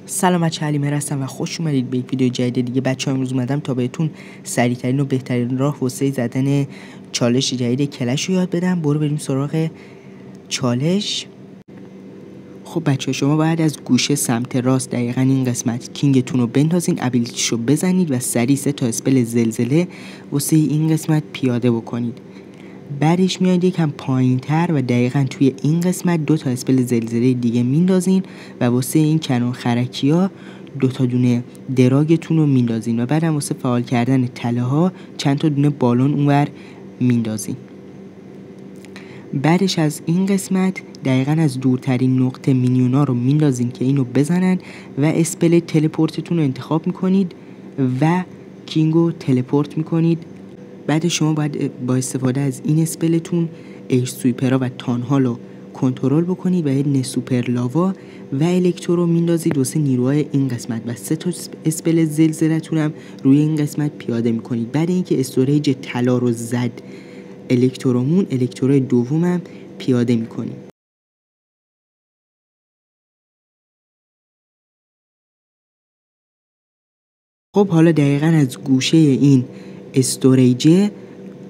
سلام بچه، علیمهر هستم و خوش اومدید به یک ویدیو جدید دیگه. بچه امروز اومدم تا بهتون سریعترین و بهترین راه واسه زدن چالش جدید کلش رو یاد بدم. بریم سراغ چالش. خب بچه شما باید از گوشه سمت راست دقیقا این قسمت کینگتون رو بندازین، ابیلیتیش رو بزنید و سریع 3 تا اسپل زلزله واسه این قسمت پیاده بکنید. بعدش میاد یکم پایین تر و دقیقا توی این قسمت 2 تا اسپل زلزله دیگه میندازین و واسه این کنون خرکی ها 2 تا دونه دراگتون رو میندازین و بعدم واسه فعال کردن تله ها چند تا دونه بالون اونور میندازین. بعدش از این قسمت دقیقا از دورترین نقطه مینیونا رو میندازین که اینو بزنن و اسپل تلپورتتون رو انتخاب میکنید و کینگو تلپورت میکنید. بعد شما باید با استفاده از این اسپلتون ایش سویپرها و تانها رو کنترل بکنید و یه سوپر لاوا و الکترو رو میندازید واسه نیروهای این قسمت و 3 تا اسپل زلزله‌تون هم روی این قسمت پیاده میکنید. بعد اینکه استوریج طلا رو زد الکترومون، الکتروی دومم پیاده میکنید. خب حالا دقیقاً از گوشه این استوریج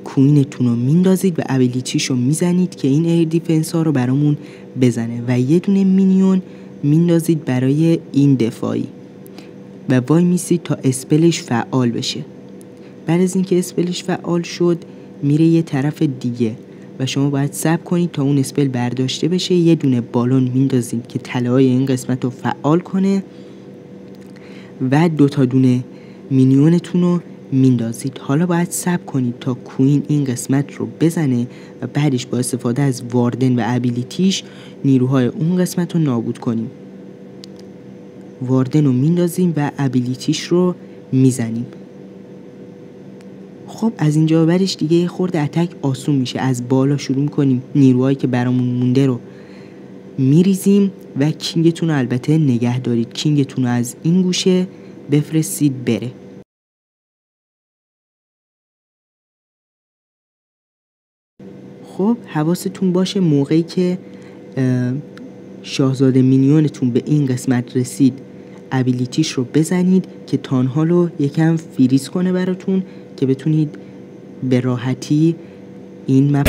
کوینتون رو میندازید و ابیلیتیش رو میزنید که این ایر دیفنس ها رو برامون بزنه و یه دونه مینیون میندازید برای این دفاعی و وای میسید تا اسپلش فعال بشه. بعد از اینکه اسپلش فعال شد میره یه طرف دیگه و شما باید صبر کنید تا اون اسپل برداشته بشه. یه دونه بالون میندازید که تله‌های این قسمت رو فعال کنه و 2 تا دونه مینیونتون رو میندازید. حالا باید صبر کنید تا کوین این قسمت رو بزنه و بعدش با استفاده از واردن و ابیلیتیش نیروهای اون قسمت رو نابود کنیم. واردن رو میندازیم و ابیلیتیش رو میزنیم. خب از اینجا بعدش دیگه خورده اتک آسون میشه. از بالا شروع میکنیم، نیروهایی که برامون مونده رو میریزیم و کینگتون رو البته نگه دارید. کینگتون رو از این گوشه بفرستید بره. خب حواستون باشه موقعی که شاهزاده مینیونتون به این قسمت رسید ابیلیتیش رو بزنید که تانها رو یکم فریز کنه براتون که بتونید به راحتی این مپ